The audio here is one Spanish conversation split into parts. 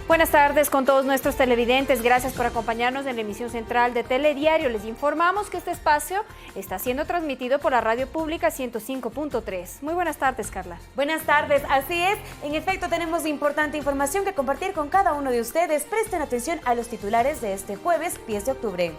Buenas tardes con todos nuestros televidentes. Gracias por acompañarnos en la emisión central de Telediario. Les informamos que este espacio está siendo transmitido por la radio pública 105.3. Muy buenas tardes, Carla. Buenas tardes, así es. En efecto, tenemos importante información que compartir con cada uno de ustedes. Presten atención a los titulares de este jueves 10 de octubre.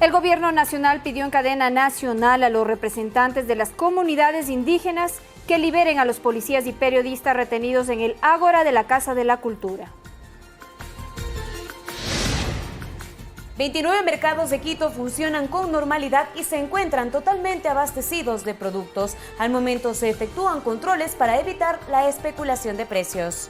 El gobierno nacional pidió en cadena nacional a los representantes de las comunidades indígenas que liberen a los policías y periodistas retenidos en el Ágora de la Casa de la Cultura. 29 mercados de Quito funcionan con normalidad y se encuentran totalmente abastecidos de productos. Al momento se efectúan controles para evitar la especulación de precios.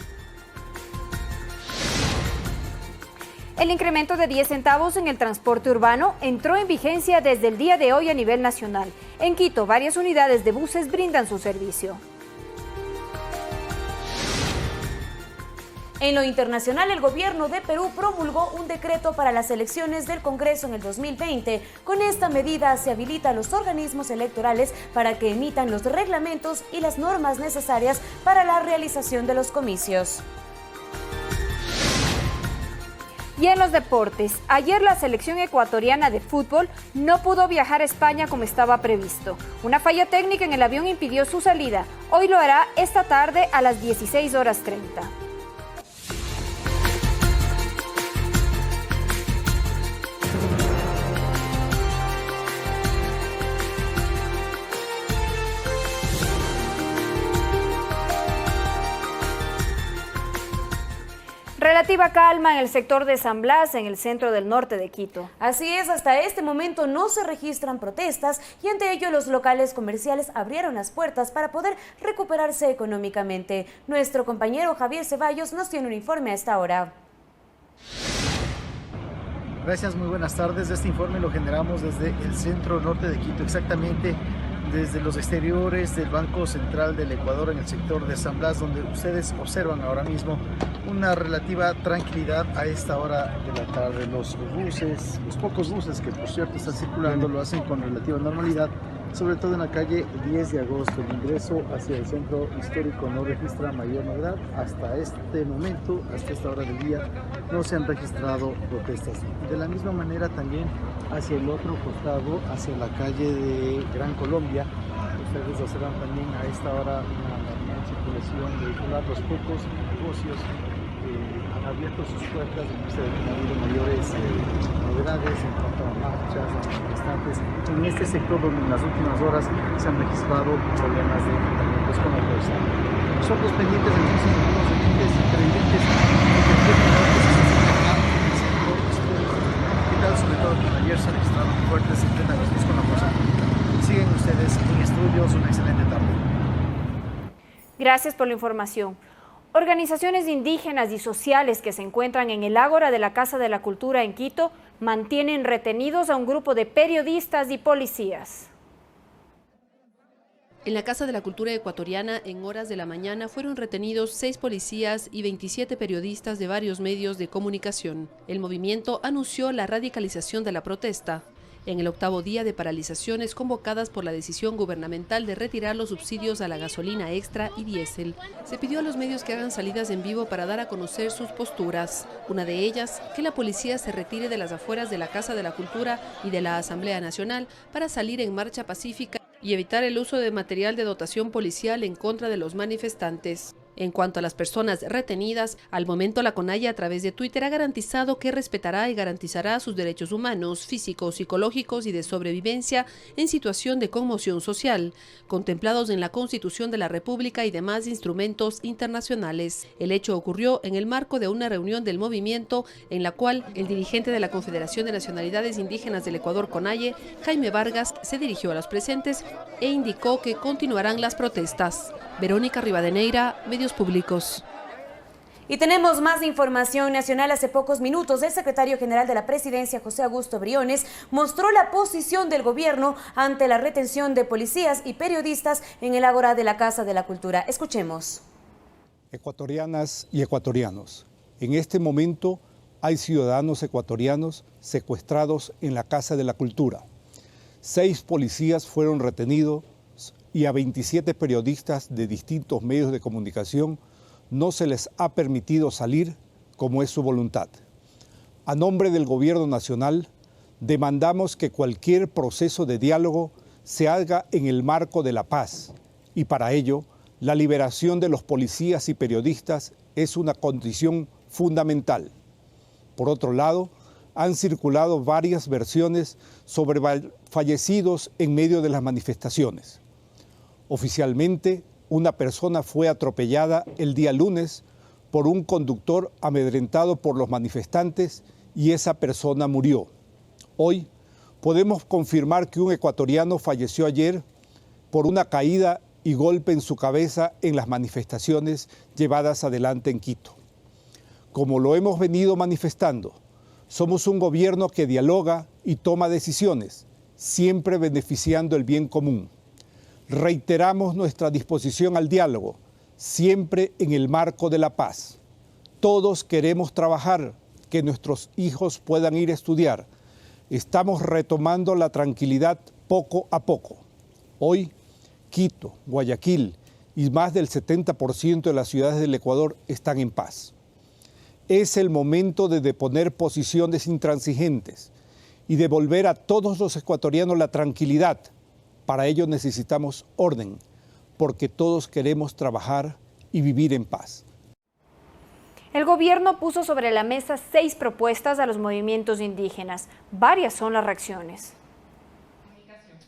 El incremento de 10 centavos en el transporte urbano entró en vigencia desde el día de hoy a nivel nacional. En Quito, varias unidades de buses brindan su servicio. En lo internacional, el gobierno de Perú promulgó un decreto para las elecciones del Congreso en el 2020. Con esta medida se habilita a los organismos electorales para que emitan los reglamentos y las normas necesarias para la realización de los comicios. Y en los deportes, ayer la selección ecuatoriana de fútbol no pudo viajar a España como estaba previsto. Una falla técnica en el avión impidió su salida. Hoy lo hará esta tarde a las 16:30. Relativa calma en el sector de San Blas, en el centro del norte de Quito. Así es, hasta este momento no se registran protestas y ante ello los locales comerciales abrieron las puertas para poder recuperarse económicamente. Nuestro compañero Javier Ceballos nos tiene un informe a esta hora. Gracias, muy buenas tardes. Este informe lo generamos desde el centro norte de Quito, exactamente desde los exteriores del Banco Central del Ecuador en el sector de San Blas, donde ustedes observan ahora mismo una relativa tranquilidad a esta hora de la tarde. Los buses, los pocos buses que por cierto están circulando lo hacen con relativa normalidad, sobre todo en la calle 10 de agosto. El ingreso hacia el centro histórico no registra mayor novedad. Hasta este momento, hasta esta hora del día, no se han registrado protestas. De la misma manera también hacia el otro costado, hacia la calle de Gran Colombia, ustedes observan también a esta hora una normal circulación vehicular. Los pocos negocios han abierto sus puertas, no se han habido mayores novedades en cuanto a marchas, a manifestantes. En este sector donde en las últimas horas se han registrado problemas de enfrentamientos con la fuerza. Nosotros pendientes de muchísimos nuevos oyentes y televidentes sobre todo que ayer se registraron fuertes enfrentamientos con la fuerza pública. Siguen ustedes en estudios, una excelente tarde. Gracias por la información. Organizaciones indígenas y sociales que se encuentran en el Ágora de la Casa de la Cultura en Quito mantienen retenidos a un grupo de periodistas y policías. En la Casa de la Cultura ecuatoriana, en horas de la mañana, fueron retenidos 6 policías y 27 periodistas de varios medios de comunicación. El movimiento anunció la radicalización de la protesta. En el 8º día de paralizaciones convocadas por la decisión gubernamental de retirar los subsidios a la gasolina extra y diésel, se pidió a los medios que hagan salidas en vivo para dar a conocer sus posturas. Una de ellas, que la policía se retire de las afueras de la Casa de la Cultura y de la Asamblea Nacional para salir en marcha pacífica y evitar el uso de material de dotación policial en contra de los manifestantes. En cuanto a las personas retenidas, al momento la CONAIE a través de Twitter ha garantizado que respetará y garantizará sus derechos humanos, físicos, psicológicos y de sobrevivencia en situación de conmoción social, contemplados en la Constitución de la República y demás instrumentos internacionales. El hecho ocurrió en el marco de una reunión del movimiento en la cual el dirigente de la Confederación de Nacionalidades Indígenas del Ecuador, CONAIE, Jaime Vargas, se dirigió a los presentes e indicó que continuarán las protestas. Verónica Rivadeneira, Medios Públicos. Y tenemos más información nacional. Hace pocos minutos, el secretario general de la Presidencia, José Augusto Briones, mostró la posición del gobierno ante la retención de policías y periodistas en el Ágora de la Casa de la Cultura. Escuchemos. Ecuatorianas y ecuatorianos, en este momento hay ciudadanos ecuatorianos secuestrados en la Casa de la Cultura. 6 policías fueron retenidos y a 27 periodistas de distintos medios de comunicación no se les ha permitido salir como es su voluntad. A nombre del Gobierno Nacional, demandamos que cualquier proceso de diálogo se haga en el marco de la paz y para ello, la liberación de los policías y periodistas es una condición fundamental. Por otro lado, han circulado varias versiones sobre fallecidos en medio de las manifestaciones. Oficialmente, una persona fue atropellada el día lunes por un conductor amedrentado por los manifestantes y esa persona murió. Hoy podemos confirmar que un ecuatoriano falleció ayer por una caída y golpe en su cabeza en las manifestaciones llevadas adelante en Quito. Como lo hemos venido manifestando, somos un gobierno que dialoga y toma decisiones, siempre beneficiando el bien común. Reiteramos nuestra disposición al diálogo, siempre en el marco de la paz. Todos queremos trabajar, que nuestros hijos puedan ir a estudiar. Estamos retomando la tranquilidad poco a poco. Hoy, Quito, Guayaquil y más del 70% de las ciudades del Ecuador están en paz. Es el momento de deponer posiciones intransigentes y devolver a todos los ecuatorianos la tranquilidad. Para ello necesitamos orden, porque todos queremos trabajar y vivir en paz. El gobierno puso sobre la mesa 6 propuestas a los movimientos indígenas. Varias son las reacciones.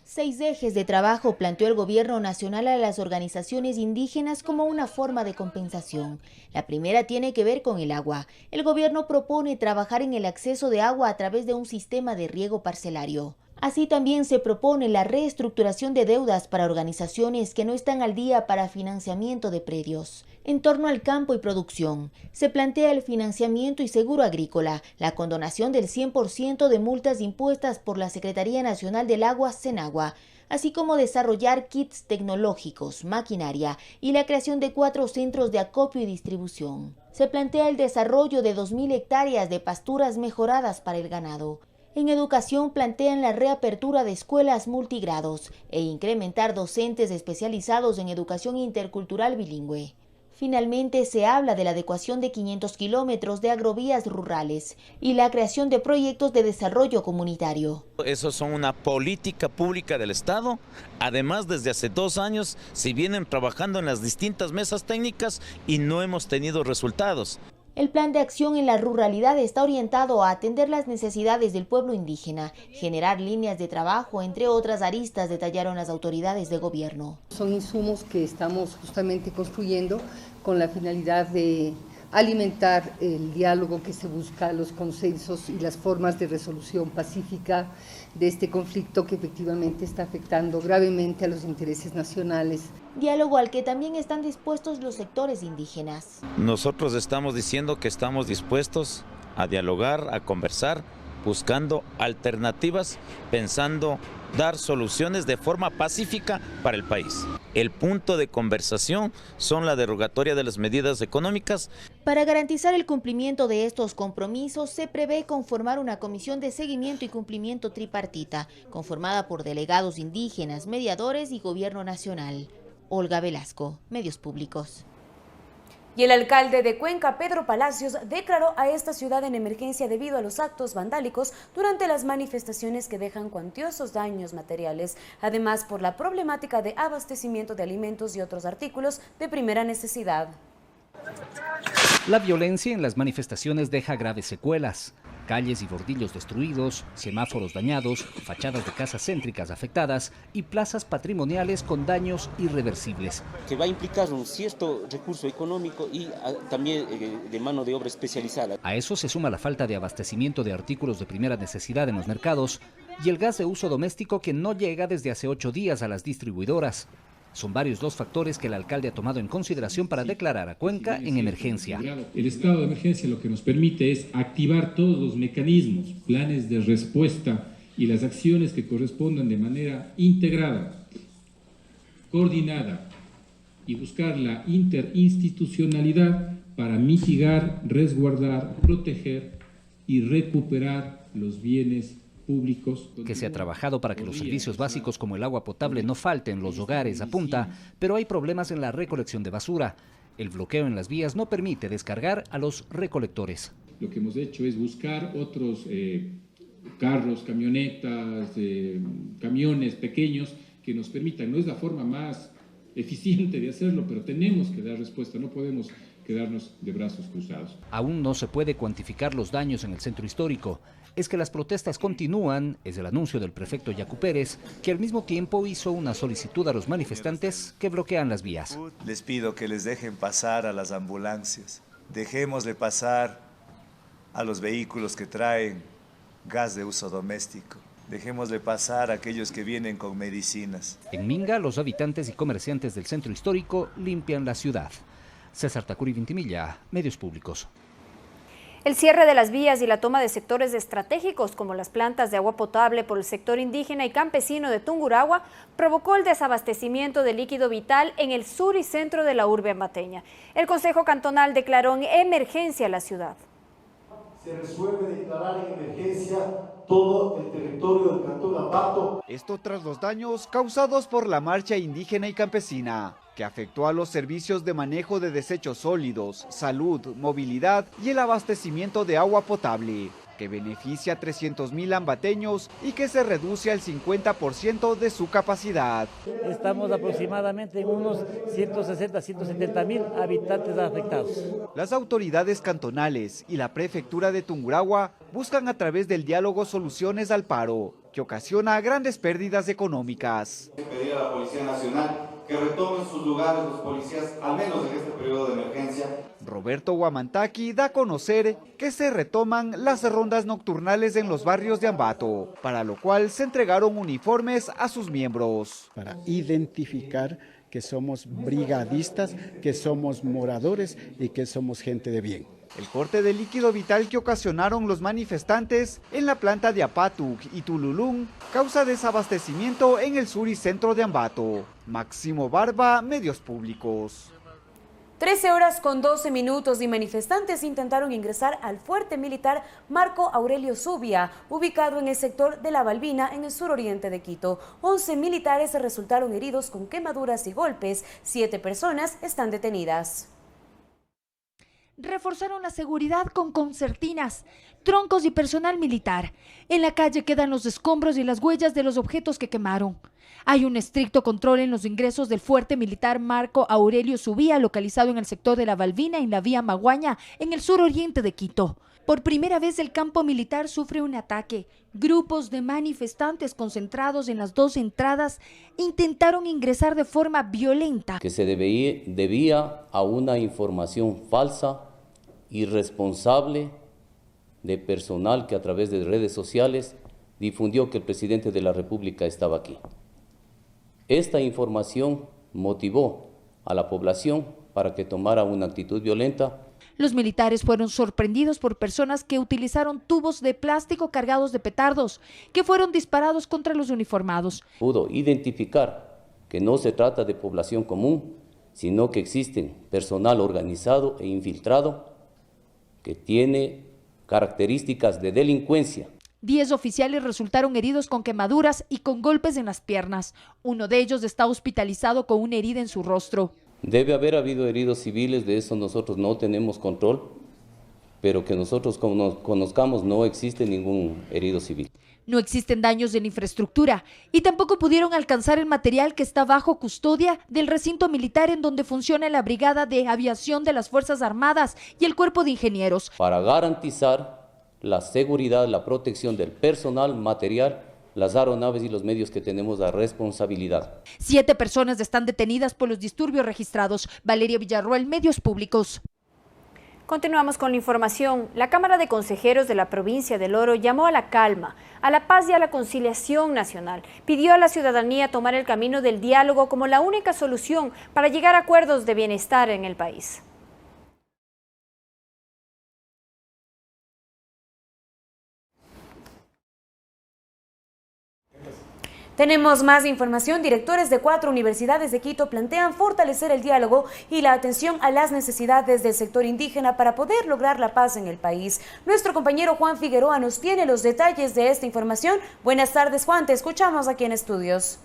6 ejes de trabajo planteó el gobierno nacional a las organizaciones indígenas como una forma de compensación. La primera tiene que ver con el agua. El gobierno propone trabajar en el acceso de agua a través de un sistema de riego parcelario. Así también se propone la reestructuración de deudas para organizaciones que no están al día para financiamiento de predios. En torno al campo y producción, se plantea el financiamiento y seguro agrícola, la condonación del 100% de multas impuestas por la Secretaría Nacional del Agua, Senagua, así como desarrollar kits tecnológicos, maquinaria y la creación de 4 centros de acopio y distribución. Se plantea el desarrollo de 2.000 hectáreas de pasturas mejoradas para el ganado. En educación plantean la reapertura de escuelas multigrados e incrementar docentes especializados en educación intercultural bilingüe. Finalmente se habla de la adecuación de 500 kilómetros de agrovías rurales y la creación de proyectos de desarrollo comunitario. Eso son una política pública del Estado. Además, desde hace 2 años se vienen trabajando en las distintas mesas técnicas y no hemos tenido resultados. El plan de acción en la ruralidad está orientado a atender las necesidades del pueblo indígena, generar líneas de trabajo, entre otras aristas, detallaron las autoridades de gobierno. Son insumos que estamos justamente construyendo con la finalidad de alimentar el diálogo que se busca, los consensos y las formas de resolución pacífica de este conflicto que efectivamente está afectando gravemente a los intereses nacionales. Diálogo al que también están dispuestos los sectores indígenas. Nosotros estamos diciendo que estamos dispuestos a dialogar, a conversar, buscando alternativas, pensando dar soluciones de forma pacífica para el país. El punto de conversación son la derogatoria de las medidas económicas. Para garantizar el cumplimiento de estos compromisos, se prevé conformar una comisión de seguimiento y cumplimiento tripartita, conformada por delegados indígenas, mediadores y gobierno nacional. Olga Velasco, Medios Públicos. Y el alcalde de Cuenca, Pedro Palacios, declaró a esta ciudad en emergencia debido a los actos vandálicos durante las manifestaciones que dejan cuantiosos daños materiales, además por la problemática de abastecimiento de alimentos y otros artículos de primera necesidad. La violencia en las manifestaciones deja graves secuelas. Calles y bordillos destruidos, semáforos dañados, fachadas de casas céntricas afectadas y plazas patrimoniales con daños irreversibles. Que va a implicar un cierto recurso económico y también de mano de obra especializada. A eso se suma la falta de abastecimiento de artículos de primera necesidad en los mercados y el gas de uso doméstico que no llega desde hace 8 días a las distribuidoras. Son varios los factores que el alcalde ha tomado en consideración para declarar a Cuenca en emergencia. El estado de emergencia lo que nos permite es activar todos los mecanismos, planes de respuesta y las acciones que correspondan de manera integrada, coordinada y buscar la interinstitucionalidad para mitigar, resguardar, proteger y recuperar los bienes públicos. Que se ha trabajado para que los servicios básicos como el agua potable no falten en los hogares, apunta, pero hay problemas en la recolección de basura. El bloqueo en las vías no permite descargar a los recolectores. Lo que hemos hecho es buscar otros carros, camionetas, camiones pequeños que nos permitan. No es la forma más eficiente de hacerlo, pero tenemos que dar respuesta, no podemos quedarnos de brazos cruzados. Aún no se puede cuantificar los daños en el centro histórico. Es que las protestas continúan, es el anuncio del prefecto Yacu Pérez, que al mismo tiempo hizo una solicitud a los manifestantes que bloquean las vías. Les pido que les dejen pasar a las ambulancias, dejémosle pasar a los vehículos que traen gas de uso doméstico. Dejémosle pasar a aquellos que vienen con medicinas. En Minga, los habitantes y comerciantes del centro histórico limpian la ciudad. César Tacuri Vintimilla, Medios Públicos. El cierre de las vías y la toma de sectores estratégicos como las plantas de agua potable por el sector indígena y campesino de Tungurahua provocó el desabastecimiento de líquido vital en el sur y centro de la urbe ambateña. El Consejo Cantonal declaró en emergencia la ciudad. Se resuelve declarar en emergencia todo el territorio del Cantón Ambato. Esto tras los daños causados por la marcha indígena y campesina, que afectó a los servicios de manejo de desechos sólidos, salud, movilidad y el abastecimiento de agua potable, que beneficia a 300.000 ambateños y que se reduce al 50% de su capacidad. Estamos aproximadamente en unos 160, 170.000 habitantes afectados. Las autoridades cantonales y la prefectura de Tungurahua buscan a través del diálogo soluciones al paro, que ocasiona grandes pérdidas económicas. Pedir a la Policía Nacional que retomen sus lugares los policías, al menos en este periodo de emergencia. Roberto Guamantaki da a conocer que se retoman las rondas nocturnales en los barrios de Ambato, para lo cual se entregaron uniformes a sus miembros. Para identificar que somos brigadistas, que somos moradores y que somos gente de bien. El corte de líquido vital que ocasionaron los manifestantes en la planta de Apatuc y Tululún causa desabastecimiento en el sur y centro de Ambato. Máximo Barba, Medios Públicos. 13:12 y manifestantes intentaron ingresar al fuerte militar Marco Aurelio Zubia, ubicado en el sector de La Balbina, en el suroriente de Quito. 11 militares resultaron heridos con quemaduras y golpes. 7 personas están detenidas. Reforzaron la seguridad con concertinas, troncos y personal militar. En la calle quedan los escombros y las huellas de los objetos que quemaron. Hay un estricto control en los ingresos del fuerte militar Marco Aurelio Zubia, localizado en el sector de La Balbina, en la vía Maguaña, en el suroriente de Quito. Por primera vez el campo militar sufre un ataque. Grupos de manifestantes concentrados en las 2 entradas intentaron ingresar de forma violenta. Que se debía a una información falsa, irresponsable, de personal que a través de redes sociales difundió que el presidente de la República estaba aquí. Esta información motivó a la población para que tomara una actitud violenta. Los militares fueron sorprendidos por personas que utilizaron tubos de plástico cargados de petardos, que fueron disparados contra los uniformados. Pudo identificar que no se trata de población común, sino que existen personal organizado e infiltrado que tiene características de delincuencia. 10 oficiales resultaron heridos con quemaduras y con golpes en las piernas. Uno de ellos está hospitalizado con una herida en su rostro. Debe haber habido heridos civiles, de eso nosotros no tenemos control, pero que nosotros conozcamos no existe ningún herido civil. No existen daños en la infraestructura y tampoco pudieron alcanzar el material que está bajo custodia del recinto militar en donde funciona la Brigada de Aviación de las Fuerzas Armadas y el Cuerpo de Ingenieros. Para garantizar la seguridad, la protección del personal, material, las aeronaves y los medios que tenemos la responsabilidad. 7 personas están detenidas por los disturbios registrados. Valeria Villarroel, Medios Públicos. Continuamos con la información. La Cámara de Consejeros de la provincia del Oro llamó a la calma, a la paz y a la conciliación nacional. Pidió a la ciudadanía tomar el camino del diálogo como la única solución para llegar a acuerdos de bienestar en el país. Tenemos más información. Directores de 4 universidades de Quito plantean fortalecer el diálogo y la atención a las necesidades del sector indígena para poder lograr la paz en el país. Nuestro compañero Juan Figueroa nos tiene los detalles de esta información. Buenas tardes, Juan, te escuchamos aquí en estudios.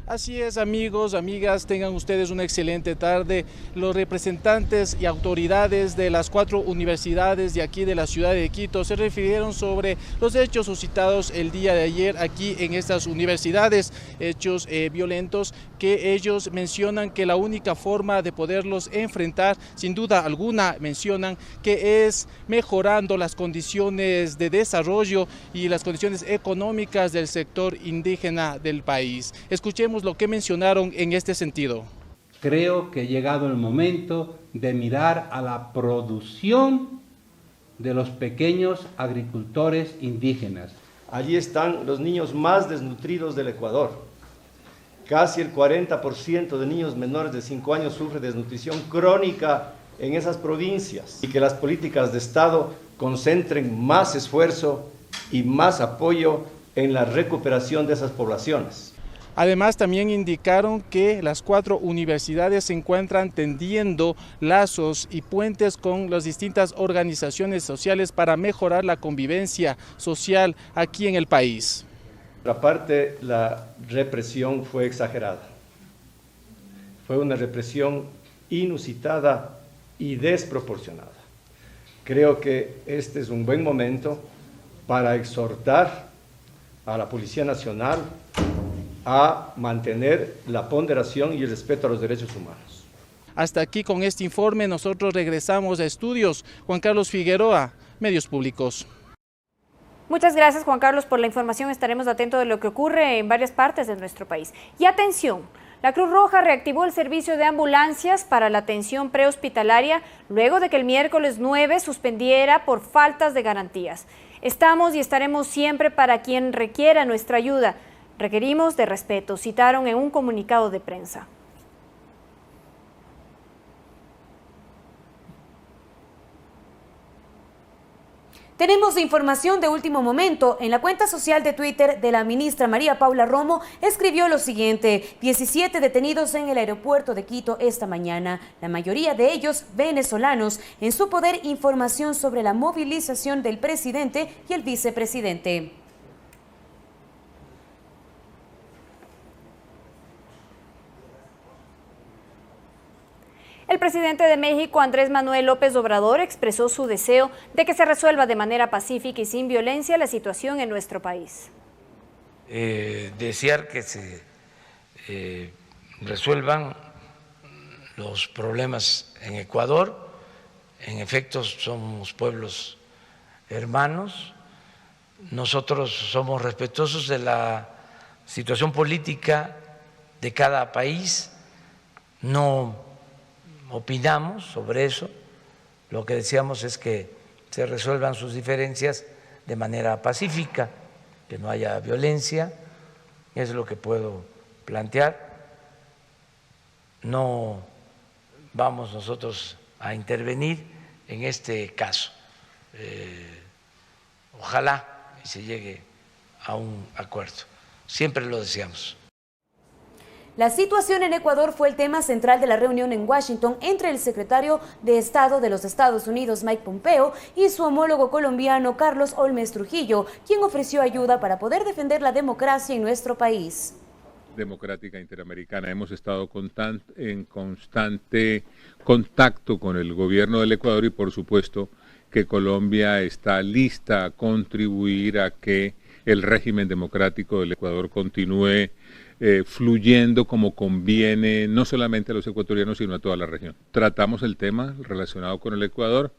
Así es, amigos, amigas, tengan ustedes una excelente tarde. Los representantes y autoridades de las 4 universidades de aquí de la ciudad de Quito se refirieron sobre los hechos suscitados el día de ayer aquí en estas universidades, hechos violentos que ellos mencionan que la única forma de poderlos enfrentar, sin duda alguna, mencionan que es mejorando las condiciones de desarrollo y las condiciones económicas del sector indígena del país. Escuchemos lo que mencionaron en este sentido. Creo que ha llegado el momento de mirar a la producción de los pequeños agricultores indígenas. Allí están los niños más desnutridos del Ecuador. Casi el 40% de niños menores de 5 años sufre desnutrición crónica en esas provincias. Y que las políticas de Estado concentren más esfuerzo y más apoyo en la recuperación de esas poblaciones. Además, también indicaron que las 4 universidades se encuentran tendiendo lazos y puentes con las distintas organizaciones sociales para mejorar la convivencia social aquí en el país. Aparte, la represión fue exagerada. Fue una represión inusitada y desproporcionada. Creo que este es un buen momento para exhortar a la Policía Nacional a mantener la ponderación y el respeto a los derechos humanos. Hasta aquí con este informe, nosotros regresamos a estudios. Juan Carlos Figueroa, Medios Públicos. Muchas gracias, Juan Carlos, por la información. Estaremos atentos de lo que ocurre en varias partes de nuestro país. Y atención, la Cruz Roja reactivó el servicio de ambulancias para la atención prehospitalaria luego de que el miércoles 9 suspendiera por faltas de garantías. Estamos y estaremos siempre para quien requiera nuestra ayuda. Requerimos de respeto, citaron en un comunicado de prensa. Tenemos información de último momento. En la cuenta social de Twitter de la ministra María Paula Romo escribió lo siguiente: 17 detenidos en el aeropuerto de Quito esta mañana, la mayoría de ellos venezolanos. En su poder información sobre la movilización del presidente y el vicepresidente. El presidente de México, Andrés Manuel López Obrador, expresó su deseo de que se resuelva de manera pacífica y sin violencia la situación en nuestro país. Desear que se resuelvan los problemas en Ecuador. En efecto, somos pueblos hermanos. Nosotros somos respetuosos de la situación política de cada país. No opinamos sobre eso, lo que deseamos es que se resuelvan sus diferencias de manera pacífica, que no haya violencia, es lo que puedo plantear. No vamos nosotros a intervenir en este caso. Ojalá y se llegue a un acuerdo, siempre lo deseamos. La situación en Ecuador fue el tema central de la reunión en Washington entre el secretario de Estado de los Estados Unidos, Mike Pompeo, y su homólogo colombiano, Carlos Olmes Trujillo, quien ofreció ayuda para poder defender la democracia en nuestro país. Democrática Interamericana. Hemos estado en constante contacto con el gobierno del Ecuador y por supuesto que Colombia está lista a contribuir a que el régimen democrático del Ecuador continúe fluyendo como conviene no solamente a los ecuatorianos sino a toda la región. Tratamos el tema relacionado con el Ecuador,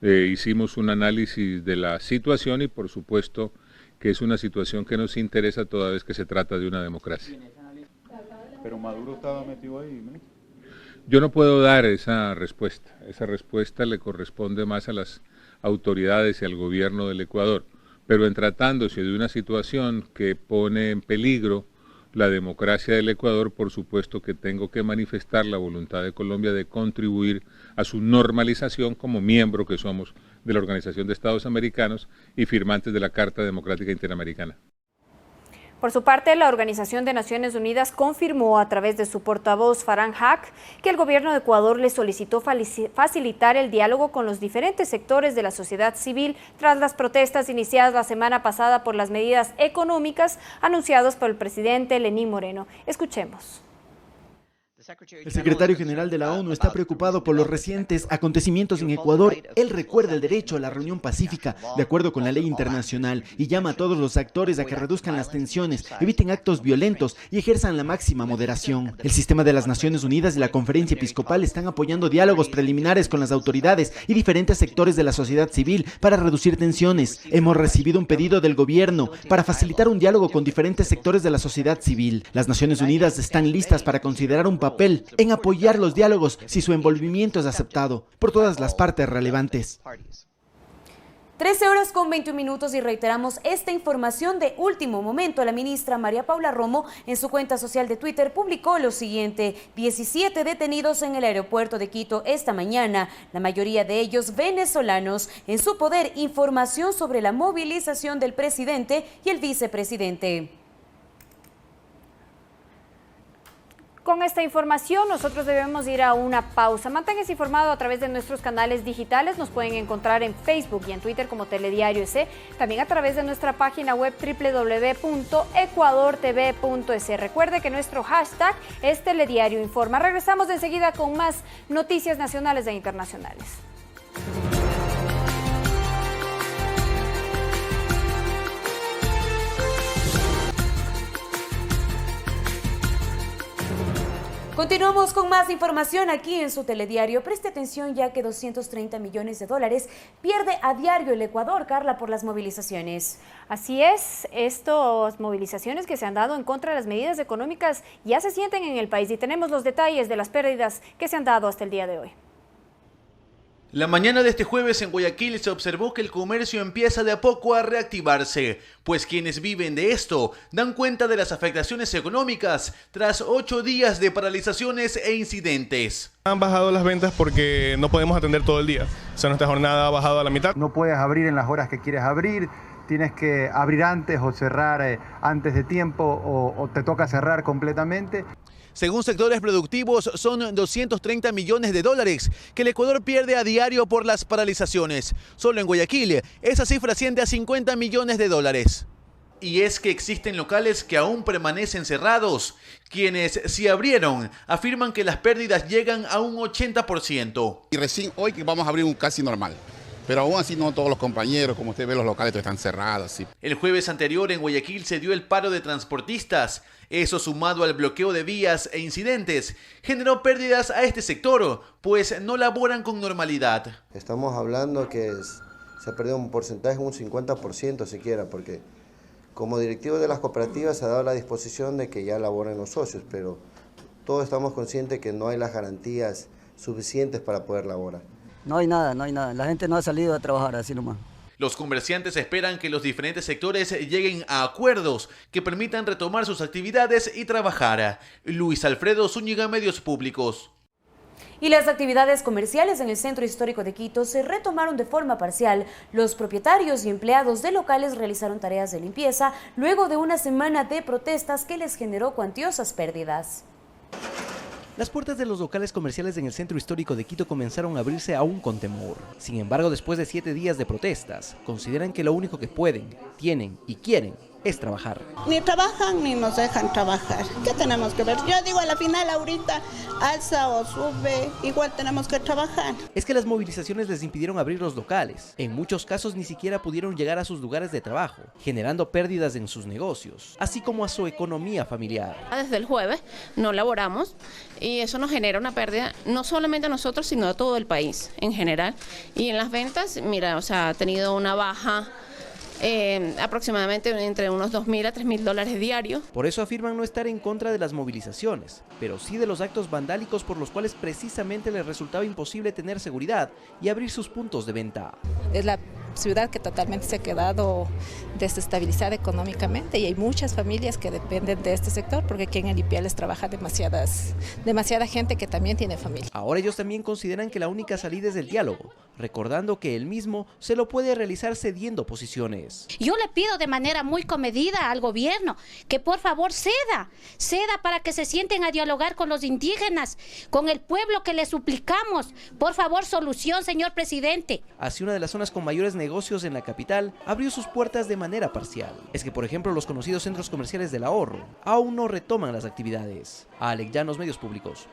hicimos un análisis de la situación y por supuesto que es una situación que nos interesa toda vez que se trata de una democracia. Pero Maduro estaba metido ahí, ¿no? Yo no puedo dar esa respuesta le corresponde más a las autoridades y al gobierno del Ecuador, pero en tratándose de una situación que pone en peligro la democracia del Ecuador, por supuesto que tengo que manifestar la voluntad de Colombia de contribuir a su normalización como miembro que somos de la Organización de Estados Americanos y firmantes de la Carta Democrática Interamericana. Por su parte, la Organización de Naciones Unidas confirmó a través de su portavoz Farhan Haq que el gobierno de Ecuador le solicitó facilitar el diálogo con los diferentes sectores de la sociedad civil tras las protestas iniciadas la semana pasada por las medidas económicas anunciadas por el presidente Lenín Moreno. Escuchemos. El secretario general de la ONU está preocupado por los recientes acontecimientos en Ecuador. Él recuerda el derecho a la reunión pacífica, de acuerdo con la ley internacional, y llama a todos los actores a que reduzcan las tensiones, eviten actos violentos y ejerzan la máxima moderación. El sistema de las Naciones Unidas y la Conferencia Episcopal están apoyando diálogos preliminares con las autoridades y diferentes sectores de la sociedad civil para reducir tensiones. Hemos recibido un pedido del gobierno para facilitar un diálogo con diferentes sectores de la sociedad civil. Las Naciones Unidas están listas para considerar un papel en apoyar los diálogos si su envolvimiento es aceptado por todas las partes relevantes. 13:21 y reiteramos esta información de último momento. La ministra María Paula Romo en su cuenta social de Twitter publicó lo siguiente: 17 detenidos en el aeropuerto de Quito esta mañana, la mayoría de ellos venezolanos. En su poder, información sobre la movilización del presidente y el vicepresidente. Con esta información nosotros debemos ir a una pausa. Manténganse informado a través de nuestros canales digitales. Nos pueden encontrar en Facebook y en Twitter como Telediario EC. También a través de nuestra página web www.ecuadortv.es. Recuerde que nuestro hashtag es Telediario Informa. Regresamos enseguida con más noticias nacionales e internacionales. Continuamos con más información aquí en su telediario. Preste atención ya que 230 millones de dólares pierde a diario el Ecuador, Carla, por las movilizaciones. Así es, estas movilizaciones que se han dado en contra de las medidas económicas ya se sienten en el país y tenemos los detalles de las pérdidas que se han dado hasta el día de hoy. La mañana de este jueves en Guayaquil se observó que el comercio empieza de a poco a reactivarse, pues quienes viven de esto dan cuenta de las afectaciones económicas tras 8 días de paralizaciones e incidentes. Han bajado las ventas porque no podemos atender todo el día, o sea, nuestra jornada ha bajado a la mitad. No puedes abrir en las horas que quieres abrir, tienes que abrir antes o cerrar antes de tiempo o te toca cerrar completamente. Según sectores productivos, son 230 millones de dólares que el Ecuador pierde a diario por las paralizaciones. Solo en Guayaquil, esa cifra asciende a 50 millones de dólares. Y es que existen locales que aún permanecen cerrados. Quienes sí abrieron afirman que las pérdidas llegan a un 80%. Y recién hoy que vamos a abrir un casi normal. Pero aún así no todos los compañeros, como usted ve, los locales están cerrados. Sí. El jueves anterior en Guayaquil se dio el paro de transportistas. Eso, sumado al bloqueo de vías e incidentes, generó pérdidas a este sector, pues no laboran con normalidad. Estamos hablando que se ha perdido un porcentaje, un 50% siquiera, porque como directivo de las cooperativas se ha dado la disposición de que ya laboren los socios, pero todos estamos conscientes que no hay las garantías suficientes para poder laborar. No hay nada, la gente no ha salido a trabajar así nomás. Los comerciantes esperan que los diferentes sectores lleguen a acuerdos que permitan retomar sus actividades y trabajar. Luis Alfredo Zúñiga, Medios Públicos. Y las actividades comerciales en el Centro Histórico de Quito se retomaron de forma parcial. Los propietarios y empleados de locales realizaron tareas de limpieza luego de una semana de protestas que les generó cuantiosas pérdidas. Las puertas de los locales comerciales en el Centro Histórico de Quito comenzaron a abrirse aún con temor. Sin embargo, después de 7 días de protestas, consideran que lo único que pueden, tienen y quieren es trabajar. Ni trabajan ni nos dejan trabajar. ¿Qué tenemos que ver? Yo digo, a la final ahorita alza o sube, igual tenemos que trabajar. Es que las movilizaciones les impidieron abrir los locales. En muchos casos ni siquiera pudieron llegar a sus lugares de trabajo, generando pérdidas en sus negocios, así como a su economía familiar. Desde el jueves no laboramos y eso nos genera una pérdida, no solamente a nosotros, sino a todo el país en general. Y en las ventas, mira, o sea, ha tenido una baja aproximadamente entre unos $2.000 a $3.000 diarios. Por eso afirman no estar en contra de las movilizaciones, pero sí de los actos vandálicos por los cuales precisamente les resultaba imposible tener seguridad y abrir sus puntos de venta. Es la ciudad que totalmente se ha quedado desestabilizada económicamente y hay muchas familias que dependen de este sector porque aquí en el Ipiales trabaja demasiada gente que también tiene familia. Ahora ellos también consideran que la única salida es el diálogo, recordando que el mismo se lo puede realizar cediendo posiciones. Yo le pido de manera muy comedida al gobierno que por favor ceda para que se sienten a dialogar con los indígenas, con el pueblo que le suplicamos. Por favor, solución, señor presidente. Así una de las zonas con mayores negocios en la capital abrió sus puertas de manera parcial. Es que, por ejemplo, los conocidos centros comerciales del ahorro aún no retoman las actividades. Alex Llanos, Medios Públicos.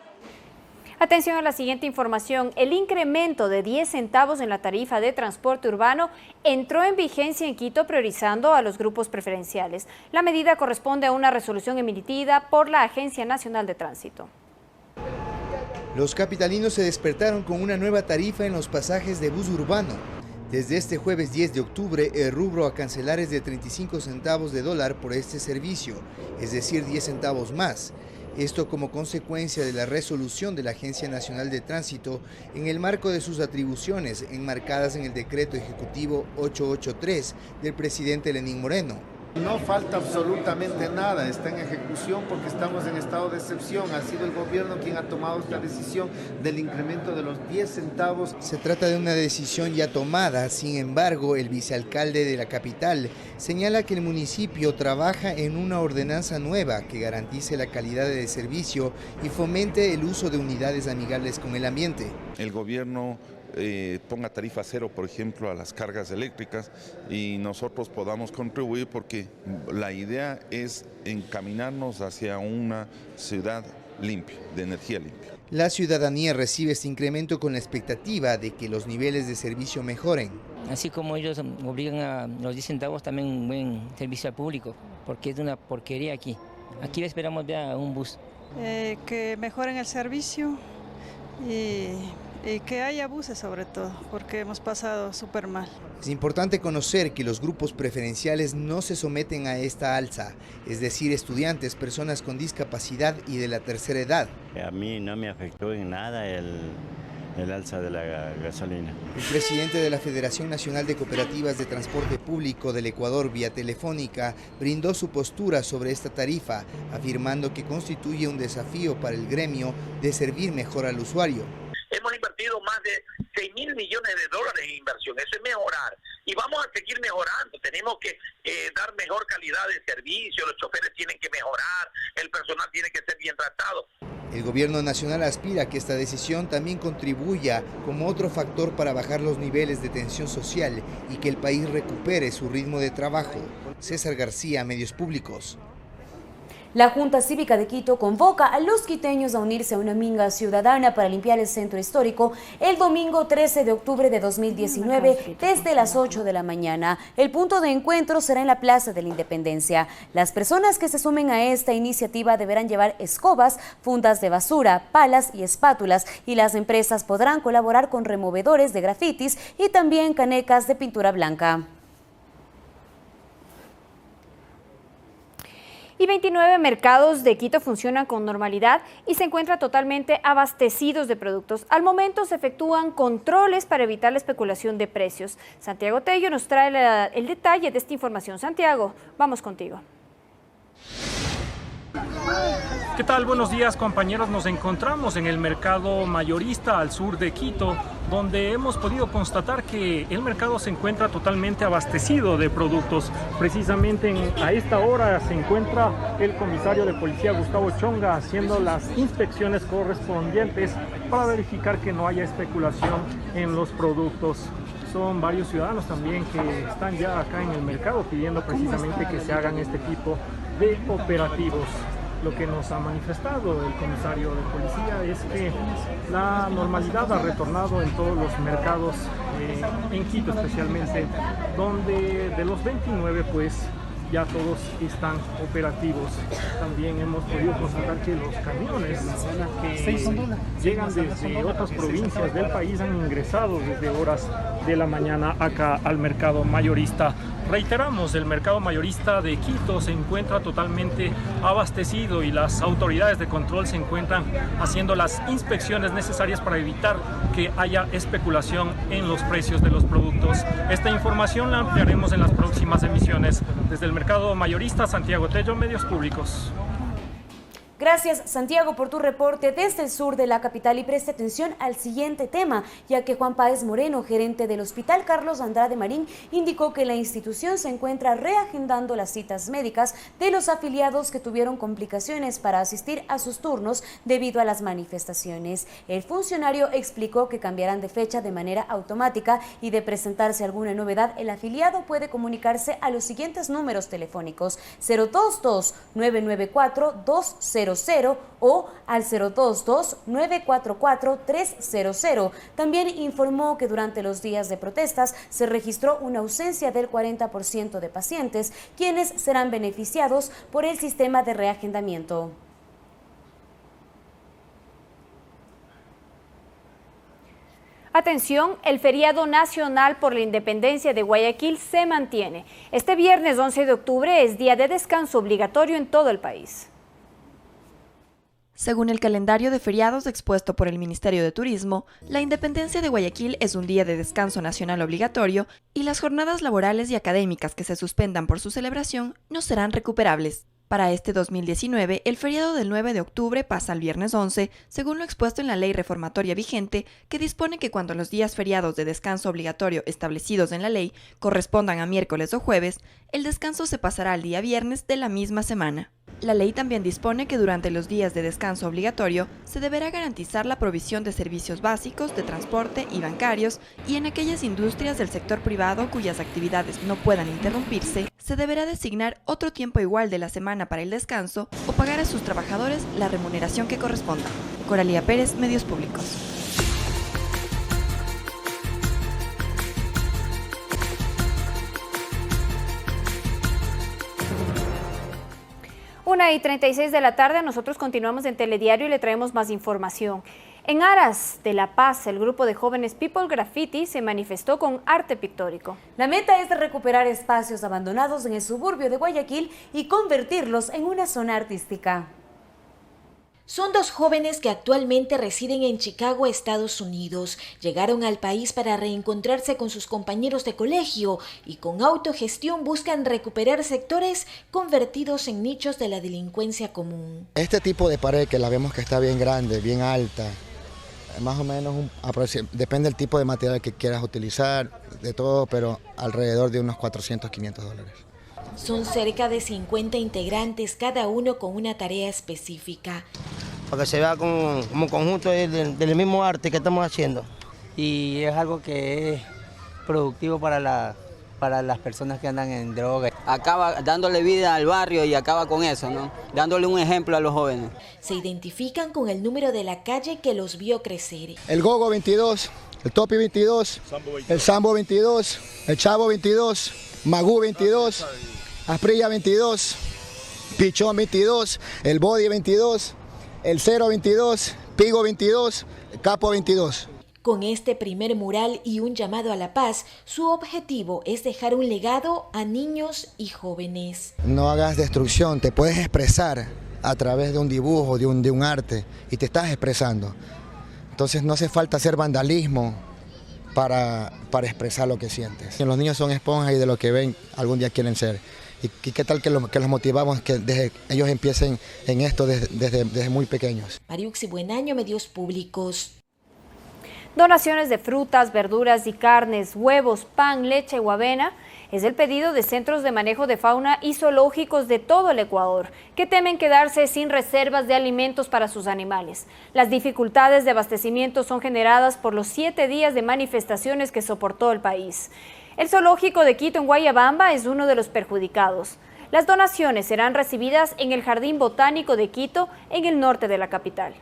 Atención a la siguiente información. El incremento de 10 centavos en la tarifa de transporte urbano entró en vigencia en Quito priorizando a los grupos preferenciales. La medida corresponde a una resolución emitida por la Agencia Nacional de Tránsito. Los capitalinos se despertaron con una nueva tarifa en los pasajes de bus urbano. Desde este jueves 10 de octubre, el rubro a cancelar es de 35 centavos de dólar por este servicio, es decir, 10 centavos más. Esto como consecuencia de la resolución de la Agencia Nacional de Tránsito en el marco de sus atribuciones enmarcadas en el Decreto Ejecutivo 883 del presidente Lenín Moreno. No falta absolutamente nada, está en ejecución porque estamos en estado de excepción. Ha sido el gobierno quien ha tomado esta decisión del incremento de los 10 centavos. Se trata de una decisión ya tomada, sin embargo, el vicealcalde de la capital señala que el municipio trabaja en una ordenanza nueva que garantice la calidad de servicio y fomente el uso de unidades amigables con el ambiente. El gobierno ponga tarifa cero, por ejemplo, a las cargas eléctricas y nosotros podamos contribuir porque la idea es encaminarnos hacia una ciudad limpia, de energía limpia. La ciudadanía recibe este incremento con la expectativa de que los niveles de servicio mejoren. Así como ellos obligan a los 10 centavos, también un buen servicio al público, porque es una porquería aquí. Aquí esperamos ver a un bus. Que mejoren el servicio y que haya buses sobre todo, porque hemos pasado súper mal. Es importante conocer que los grupos preferenciales no se someten a esta alza, es decir, estudiantes, personas con discapacidad y de la tercera edad. A mí no me afectó en nada el alza de la gasolina. El presidente de la Federación Nacional de Cooperativas de Transporte Público del Ecuador, vía telefónica, brindó su postura sobre esta tarifa, afirmando que constituye un desafío para el gremio de servir mejor al usuario. Hemos invertido más de 6.000 millones de dólares en inversión, eso es mejorar y vamos a seguir mejorando, tenemos que dar mejor calidad de servicio, los choferes tienen que mejorar, el personal tiene que ser bien tratado. El gobierno nacional aspira a que esta decisión también contribuya como otro factor para bajar los niveles de tensión social y que el país recupere su ritmo de trabajo. César García, Medios Públicos. La Junta Cívica de Quito convoca a los quiteños a unirse a una minga ciudadana para limpiar el centro histórico el domingo 13 de octubre de 2019 desde las 8 de la mañana. El punto de encuentro será en la Plaza de la Independencia. Las personas que se sumen a esta iniciativa deberán llevar escobas, fundas de basura, palas y espátulas, y las empresas podrán colaborar con removedores de grafitis y también canecas de pintura blanca. Y 29 mercados de Quito funcionan con normalidad y se encuentran totalmente abastecidos de productos. Al momento se efectúan controles para evitar la especulación de precios. Santiago Tello nos trae el detalle de esta información. Santiago, vamos contigo. ¿Qué tal? Buenos días, compañeros. Nos encontramos en el mercado mayorista al sur de Quito, donde hemos podido constatar que el mercado se encuentra totalmente abastecido de productos. Precisamente a esta hora se encuentra el comisario de policía Gustavo Chonga haciendo las inspecciones correspondientes para verificar que no haya especulación en los productos. Son varios ciudadanos también que están ya acá en el mercado pidiendo precisamente que se hagan este tipo de operativos. Lo que nos ha manifestado el comisario de policía es que la normalidad ha retornado en todos los mercados, en Quito especialmente, donde de los 29 pues ya todos están operativos. También hemos podido constatar que los camiones que llegan desde otras provincias del país han ingresado desde horas de la mañana acá al mercado mayorista. Reiteramos, el mercado mayorista de Quito se encuentra totalmente abastecido y las autoridades de control se encuentran haciendo las inspecciones necesarias para evitar que haya especulación en los precios de los productos. Esta información la ampliaremos en las próximas emisiones. Desde el mercado mayorista, Santiago Tello, Medios Públicos. Gracias, Santiago, por tu reporte desde el sur de la capital, y preste atención al siguiente tema, ya que Juan Páez Moreno, gerente del Hospital Carlos Andrade Marín, indicó que la institución se encuentra reagendando las citas médicas de los afiliados que tuvieron complicaciones para asistir a sus turnos debido a las manifestaciones. El funcionario explicó que cambiarán de fecha de manera automática y de presentarse alguna novedad, el afiliado puede comunicarse a los siguientes números telefónicos: 022-994-200 o al 022-944-300. También informó que durante los días de protestas se registró una ausencia del 40% de pacientes, quienes serán beneficiados por el sistema de reagendamiento. Atención, el feriado nacional por la independencia de Guayaquil se mantiene. Este viernes 11 de octubre es día de descanso obligatorio en todo el país. Según el calendario de feriados expuesto por el Ministerio de Turismo, la independencia de Guayaquil es un día de descanso nacional obligatorio y las jornadas laborales y académicas que se suspendan por su celebración no serán recuperables. Para este 2019, el feriado del 9 de octubre pasa al viernes 11, según lo expuesto en la ley reformatoria vigente, que dispone que cuando los días feriados de descanso obligatorio establecidos en la ley correspondan a miércoles o jueves, el descanso se pasará al día viernes de la misma semana. La ley también dispone que durante los días de descanso obligatorio se deberá garantizar la provisión de servicios básicos de transporte y bancarios, y en aquellas industrias del sector privado cuyas actividades no puedan interrumpirse, se deberá designar otro tiempo igual de la semana para el descanso o pagar a sus trabajadores la remuneración que corresponda. Coralía Pérez, Medios Públicos. Una y 36 de la tarde, nosotros continuamos en Telediario y le traemos más información. En aras de la paz, el grupo de jóvenes People Graffiti se manifestó con arte pictórico. La meta es de recuperar espacios abandonados en el suburbio de Guayaquil y convertirlos en una zona artística. Son dos jóvenes que actualmente residen en Chicago, Estados Unidos. Llegaron al país para reencontrarse con sus compañeros de colegio y con autogestión buscan recuperar sectores convertidos en nichos de la delincuencia común. Este tipo de pared, que la vemos que está bien grande, bien alta, más o menos depende del tipo de material que quieras utilizar, de todo, pero alrededor de unos $400, $500. Son cerca de 50 integrantes, cada uno con una tarea específica. Para que se vea como conjunto del mismo arte que estamos haciendo. Y es algo que es productivo para las personas que andan en droga. Acaba dándole vida al barrio y acaba con eso, ¿no? Dándole un ejemplo a los jóvenes. Se identifican con el número de la calle que los vio crecer. El Gogo 22, el Topi 22, el Sambo 22, el Chavo 22, Magú 22, Asprilla 22, Pichón 22, el Body 22, el Cero 22, Pigo 22, Capo 22. Con este primer mural y un llamado a la paz, su objetivo es dejar un legado a niños y jóvenes. No hagas destrucción, te puedes expresar a través de un dibujo, de un arte, y te estás expresando. Entonces no hace falta hacer vandalismo para expresar lo que sientes. Los niños son esponjas y de lo que ven algún día quieren ser. ¿Y qué tal que los motivamos que ellos empiecen en esto desde muy pequeños? Mariuxi Buenaño, Medios Públicos. Donaciones de frutas, verduras y carnes, huevos, pan, leche o avena es el pedido de centros de manejo de fauna y zoológicos de todo el Ecuador, que temen quedarse sin reservas de alimentos para sus animales. Las dificultades de abastecimiento son generadas por los 7 días de manifestaciones que soportó el país. El zoológico de Quito en Guayabamba es uno de los perjudicados. Las donaciones serán recibidas en el Jardín Botánico de Quito, en el norte de la capital.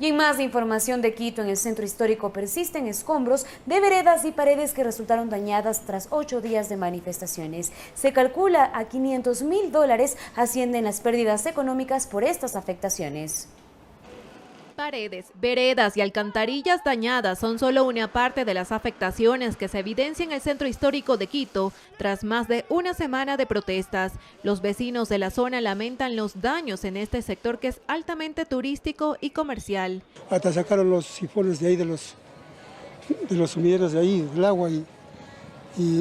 Y en más información de Quito, en el centro histórico persisten escombros de veredas y paredes que resultaron dañadas tras 8 días de manifestaciones. Se calcula a $500.000 ascienden las pérdidas económicas por estas afectaciones. Paredes, veredas y alcantarillas dañadas son solo una parte de las afectaciones que se evidencian en el centro histórico de Quito tras más de una semana de protestas. Los vecinos de la zona lamentan los daños en este sector que es altamente turístico y comercial. Hasta sacaron los sifones de ahí de los sumideros de ahí, del agua y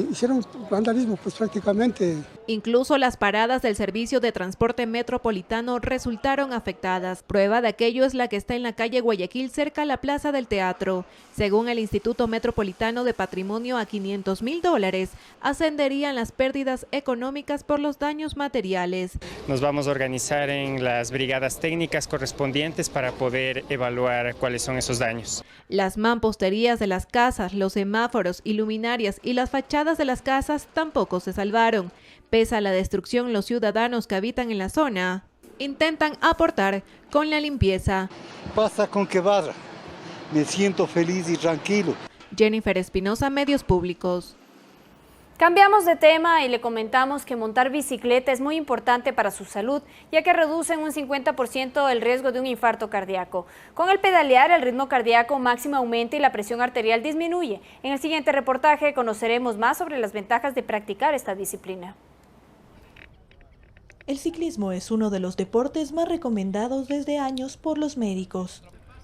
hicieron vandalismo pues prácticamente. Incluso las paradas del servicio de transporte metropolitano resultaron afectadas. Prueba de aquello es la que está en la calle Guayaquil cerca a la Plaza del Teatro. Según el Instituto Metropolitano de Patrimonio, a $500.000 ascenderían las pérdidas económicas por los daños materiales. Nos vamos a organizar en las brigadas técnicas correspondientes para poder evaluar cuáles son esos daños. Las mamposterías de las casas, los semáforos, iluminarias y las fachadas de las casas tampoco se salvaron. Pese a la destrucción, los ciudadanos que habitan en la zona intentan aportar con la limpieza. Pasa con que vaya, me siento feliz y tranquilo. Jennifer Espinosa, Medios Públicos. Cambiamos de tema y le comentamos que montar bicicleta es muy importante para su salud, ya que reduce en un 50% el riesgo de un infarto cardíaco. Con el pedalear, el ritmo cardíaco máximo aumenta y la presión arterial disminuye. En el siguiente reportaje conoceremos más sobre las ventajas de practicar esta disciplina. El ciclismo es uno de los deportes más recomendados desde años por los médicos,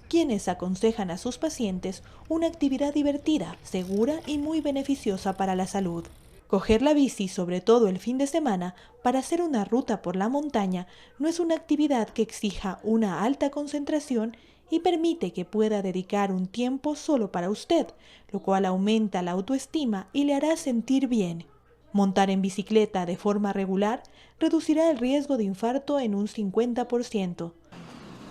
quienes aconsejan a sus pacientes una actividad divertida, segura y muy beneficiosa para la salud. Coger la bici, sobre todo el fin de semana, para hacer una ruta por la montaña, no es una actividad que exija una alta concentración y permite que pueda dedicar un tiempo solo para usted, lo cual aumenta la autoestima y le hará sentir bien. Montar en bicicleta de forma regular reducirá el riesgo de infarto en un 50%.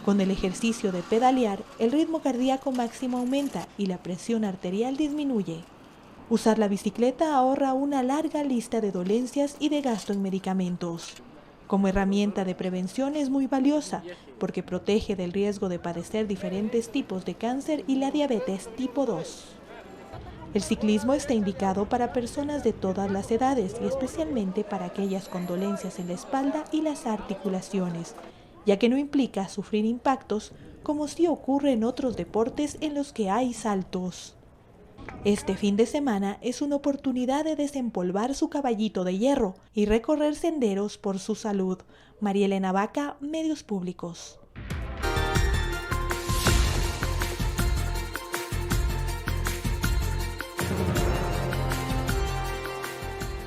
Con el ejercicio de pedalear, el ritmo cardíaco máximo aumenta y la presión arterial disminuye. Usar la bicicleta ahorra una larga lista de dolencias y de gasto en medicamentos. Como herramienta de prevención es muy valiosa porque protege del riesgo de padecer diferentes tipos de cáncer y la diabetes tipo 2. El ciclismo está indicado para personas de todas las edades y especialmente para aquellas con dolencias en la espalda y las articulaciones, ya que no implica sufrir impactos como sí ocurre en otros deportes en los que hay saltos. Este fin de semana es una oportunidad de desempolvar su caballito de hierro y recorrer senderos por su salud. María Elena Vaca, Medios Públicos.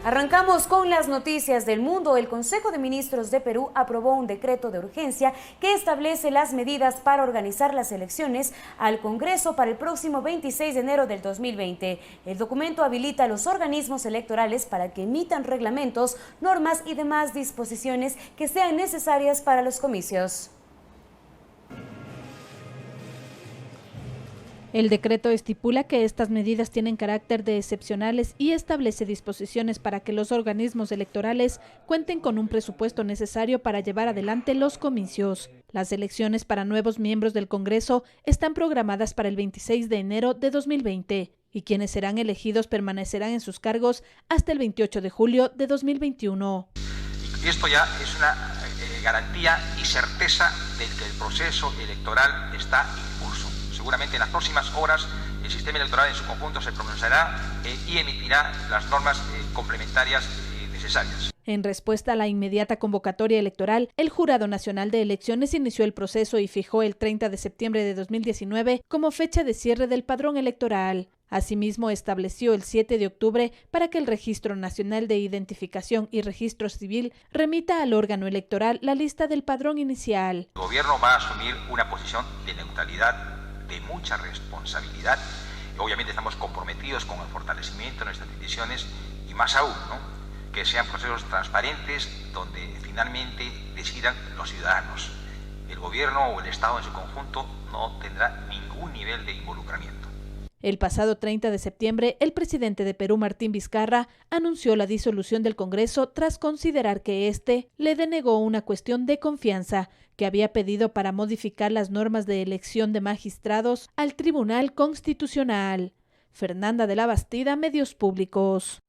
Arrancamos con las noticias del mundo. El Consejo de Ministros de Perú aprobó un decreto de urgencia que establece las medidas para organizar las elecciones al Congreso para el próximo 26 de enero del 2020. El documento habilita a los organismos electorales para que emitan reglamentos, normas y demás disposiciones que sean necesarias para los comicios. El decreto estipula que estas medidas tienen carácter de excepcionales y establece disposiciones para que los organismos electorales cuenten con un presupuesto necesario para llevar adelante los comicios. Las elecciones para nuevos miembros del Congreso están programadas para el 26 de enero de 2020 y quienes serán elegidos permanecerán en sus cargos hasta el 28 de julio de 2021. Esto ya es una garantía y certeza de que el proceso electoral está en curso. Seguramente en las próximas horas el sistema electoral en su conjunto se pronunciará y emitirá las normas complementarias necesarias. En respuesta a la inmediata convocatoria electoral, el Jurado Nacional de Elecciones inició el proceso y fijó el 30 de septiembre de 2019 como fecha de cierre del padrón electoral. Asimismo, estableció el 7 de octubre para que el Registro Nacional de Identificación y Registro Civil remita al órgano electoral la lista del padrón inicial. El gobierno va a asumir una posición de neutralidad, de mucha responsabilidad. Obviamente estamos comprometidos con el fortalecimiento de nuestras instituciones y más aún, ¿no?, que sean procesos transparentes donde finalmente decidan los ciudadanos. El gobierno o el Estado en su conjunto no tendrá ningún nivel de involucramiento. El pasado 30 de septiembre, el presidente de Perú, Martín Vizcarra, anunció la disolución del Congreso tras considerar que éste le denegó una cuestión de confianza que había pedido para modificar las normas de elección de magistrados al Tribunal Constitucional. Fernanda de la Bastida, Medios Públicos.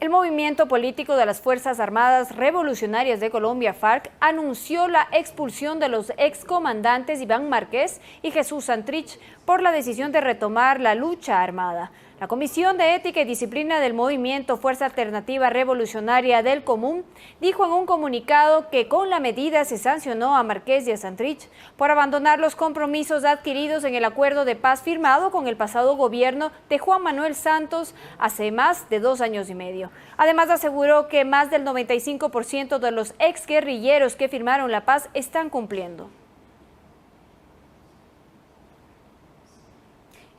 El movimiento político de las Fuerzas Armadas Revolucionarias de Colombia, FARC, anunció la expulsión de los excomandantes Iván Márquez y Jesús Santrich por la decisión de retomar la lucha armada. La Comisión de Ética y Disciplina del movimiento Fuerza Alternativa Revolucionaria del Común dijo en un comunicado que con la medida se sancionó a Márquez y a Santrich por abandonar los compromisos adquiridos en el acuerdo de paz firmado con el pasado gobierno de Juan Manuel Santos hace más de 2 años y medio. Además, aseguró que más del 95% de los exguerrilleros que firmaron la paz están cumpliendo.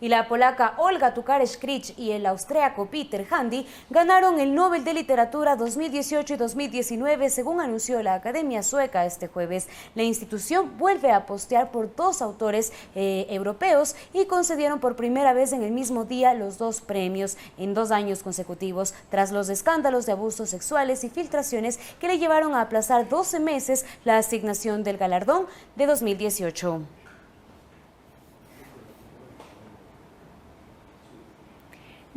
Y la polaca Olga Tokarczuk y el austríaco Peter Handy ganaron el Nobel de Literatura 2018 y 2019, según anunció la Academia Sueca este jueves. La institución vuelve a postear por 2 autores europeos y concedieron por primera vez en el mismo día los 2 premios en 2 años consecutivos, tras los escándalos de abusos sexuales y filtraciones que le llevaron a aplazar 12 meses la asignación del galardón de 2018.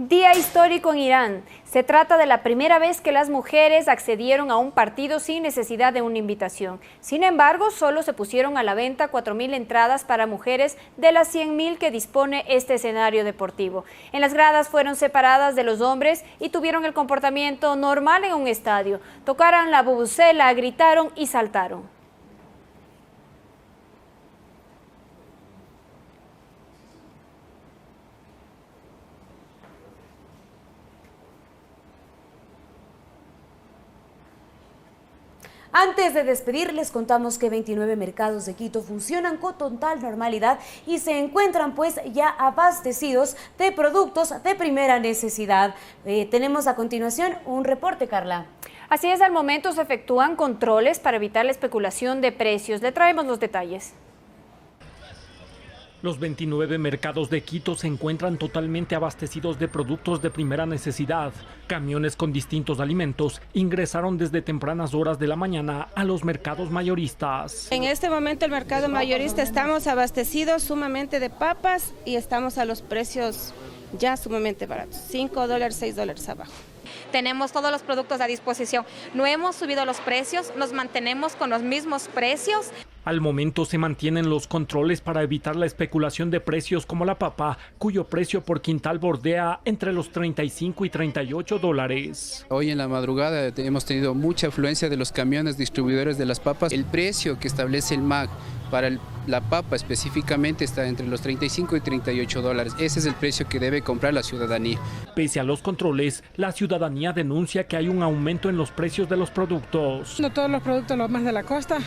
Día histórico en Irán. Se trata de la primera vez que las mujeres accedieron a un partido sin necesidad de una invitación. Sin embargo, solo se pusieron a la venta 4.000 entradas para mujeres de las 100.000 que dispone este escenario deportivo. En las gradas fueron separadas de los hombres y tuvieron el comportamiento normal en un estadio. Tocaron la bubucela, gritaron y saltaron. Antes de despedir, les contamos que 29 mercados de Quito funcionan con total normalidad y se encuentran pues ya abastecidos de productos de primera necesidad. Tenemos a continuación un reporte, Carla. Así es, al momento se efectúan controles para evitar la especulación de precios. Le traemos los detalles. Los 29 mercados de Quito se encuentran totalmente abastecidos de productos de primera necesidad. Camiones con distintos alimentos ingresaron desde tempranas horas de la mañana a los mercados mayoristas. En este momento el mercado mayorista estamos abastecidos sumamente de papas y estamos a los precios ya sumamente baratos, $5, $6 abajo. Tenemos todos los productos a disposición, no hemos subido los precios, nos mantenemos con los mismos precios. Al momento se mantienen los controles para evitar la especulación de precios como la papa, cuyo precio por quintal bordea entre los $35 y $38. Hoy en la madrugada hemos tenido mucha afluencia de los camiones distribuidores de las papas. El precio que establece el MAG para la papa específicamente está entre los $35 y $38. Ese es el precio que debe comprar la ciudadanía. Pese a los controles, la ciudadanía denuncia que hay un aumento en los precios de los productos. No todos los productos, los más de la costa.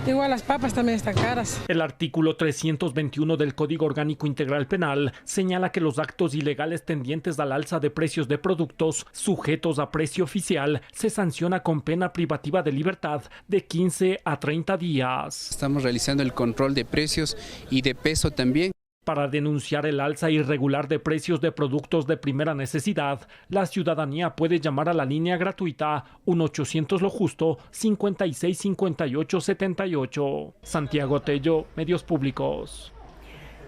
Igual las papas también están caras. El artículo 321 del Código Orgánico Integral Penal señala que los actos ilegales tendientes al alza de precios de productos sujetos a precio oficial se sanciona con pena privativa de libertad de 15 a 30 días. Estamos realizando el control de precios y de peso también. Para denunciar el alza irregular de precios de productos de primera necesidad, la ciudadanía puede llamar a la línea gratuita 1-800 lo justo 56 58 78. Santiago Tello, Medios Públicos.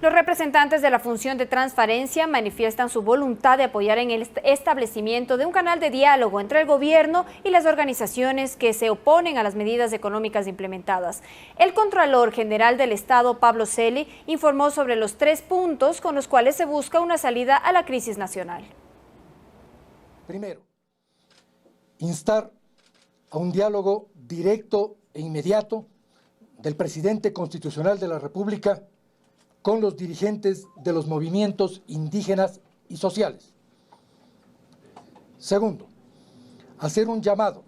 Los representantes de la función de transparencia manifiestan su voluntad de apoyar en el establecimiento de un canal de diálogo entre el gobierno y las organizaciones que se oponen a las medidas económicas implementadas. El Contralor General del Estado, Pablo Celi, informó sobre los 3 puntos con los cuales se busca una salida a la crisis nacional. Primero, instar a un diálogo directo e inmediato del presidente constitucional de la República con los dirigentes de los movimientos indígenas y sociales. Segundo, hacer un llamado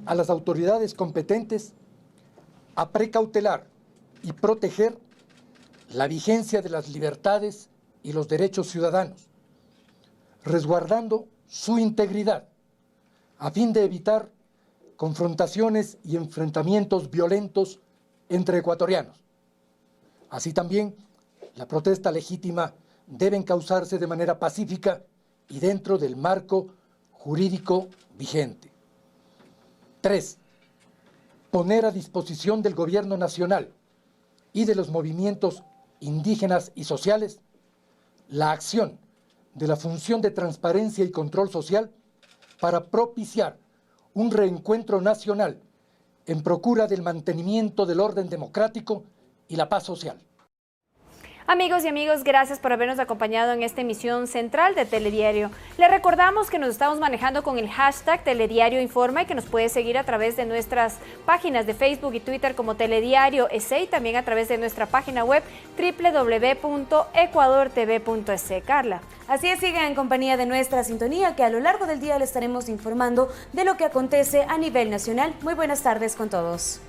a las autoridades competentes a precautelar y proteger la vigencia de las libertades y los derechos ciudadanos, resguardando su integridad, a fin de evitar confrontaciones y enfrentamientos violentos entre ecuatorianos. Así también, la protesta legítima deben causarse de manera pacífica y dentro del marco jurídico vigente. 3. Poner a disposición del Gobierno Nacional y de los movimientos indígenas y sociales la acción de la función de transparencia y control social para propiciar un reencuentro nacional en procura del mantenimiento del orden democrático y la paz social. Amigos y amigas, gracias por habernos acompañado en esta emisión central de Telediario. Les recordamos que nos estamos manejando con el hashtag Telediario Informa y que nos puede seguir a través de nuestras páginas de Facebook y Twitter como Telediario EC y también a través de nuestra página web www.ecuadortv.es. Carla. Así es, sigan en compañía de nuestra sintonía que a lo largo del día les estaremos informando de lo que acontece a nivel nacional. Muy buenas tardes con todos.